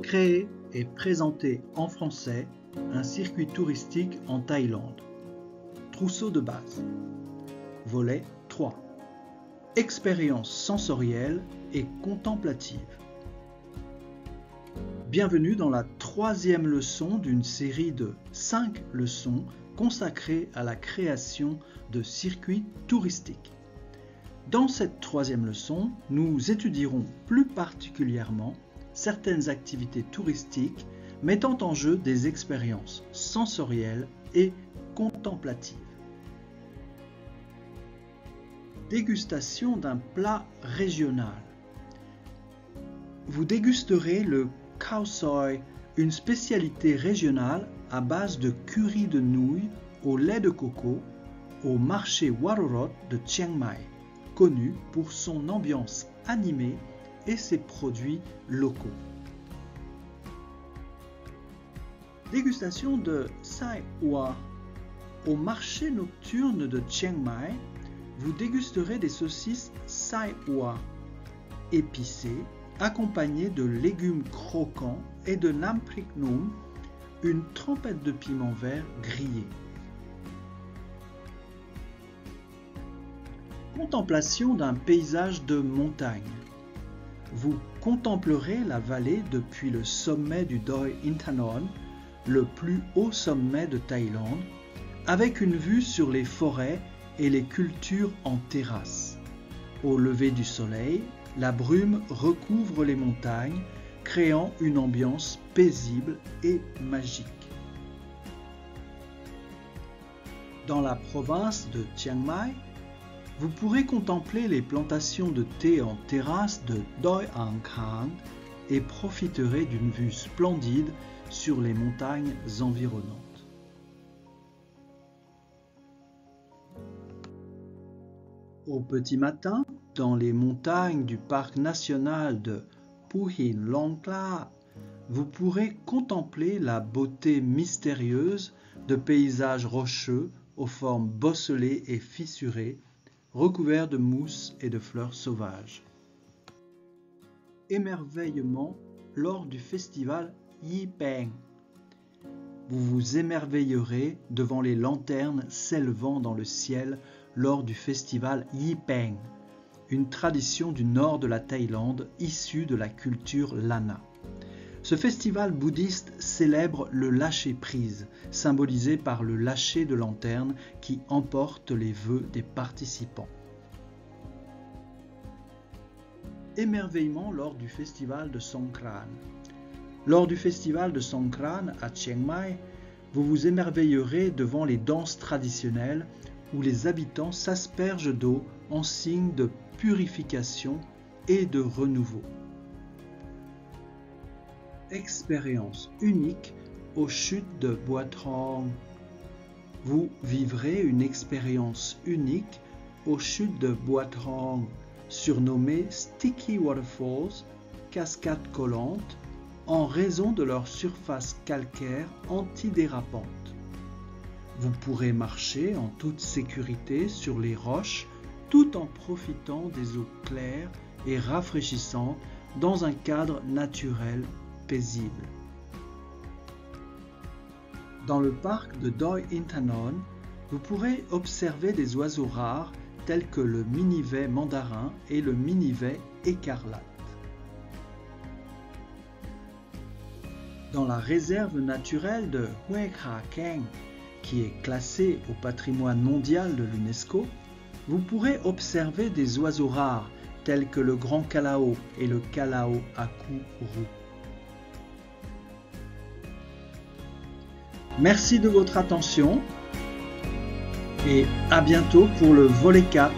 créé et présenté en français un circuit touristique en Thaïlande. Trousseau de base. Volet 3. Expérience sensorielle et contemplative. Bienvenue dans la 3e leçon d'une série de 5 leçons consacrées à la création de circuits touristiques. Dans cette 3e leçon, nous étudierons plus particulièrement certaines activités touristiques mettant en jeu des expériences sensorielles et contemplatives. Dégustation d'un plat régional. Vous dégusterez le khao soi, une spécialité régionale à base de curry de nouilles au lait de coco au marché Warorot de Chiang Mai, connu pour son ambiance animée et ses produits locaux. Dégustation de Sai Hoa. Au marché nocturne de Chiang Mai, vous dégusterez des saucisses Sai Hoa épicées, accompagnées de légumes croquants et de Nam Prik Num, une trempette de piment vert grillé. Contemplation d'un paysage de montagne. Vous contemplerez la vallée depuis le sommet du Doi Inthanon, le plus haut sommet de Thaïlande, avec une vue sur les forêts et les cultures en terrasse. Au lever du soleil, la brume recouvre les montagnes, créant une ambiance paisible et magique. Dans la province de Chiang Mai, vous pourrez contempler les plantations de thé en terrasse de Doi Ang Khang et profiterez d'une vue splendide sur les montagnes environnantes. Au petit matin, dans les montagnes du parc national de Phu Hin Long Kla, vous pourrez contempler la beauté mystérieuse de paysages rocheux aux formes bosselées et fissurées, recouverts de mousse et de fleurs sauvages. Émerveillement lors du festival Yi Peng. Vous vous émerveillerez devant les lanternes s'élevant dans le ciel lors du festival Yi Peng, une tradition du nord de la Thaïlande issue de la culture Lana. Ce festival bouddhiste célèbre le lâcher-prise, symbolisé par le lâcher de lanterne qui emporte les vœux des participants. Émerveillement lors du festival de Songkran. Lors du festival de Songkran à Chiang Mai, vous vous émerveillerez devant les danses traditionnelles où les habitants s'aspergent d'eau en signe de purification et de renouveau. Expérience unique aux chutes de Bua Trong. Vous vivrez une expérience unique aux chutes de Bua Trong, surnommées Sticky Waterfalls, cascades collantes, en raison de leur surface calcaire antidérapante. Vous pourrez marcher en toute sécurité sur les roches tout en profitant des eaux claires et rafraîchissantes dans un cadre naturel paisible. Dans le parc de Doi Inthanon, vous pourrez observer des oiseaux rares tels que le minivet mandarin et le minivet écarlate. Dans la réserve naturelle de Hue Kha Keng, qui est classée au patrimoine mondial de l'UNESCO, vous pourrez observer des oiseaux rares tels que le grand calao et le calao à cou roux. Merci de votre attention et à bientôt pour le volet 4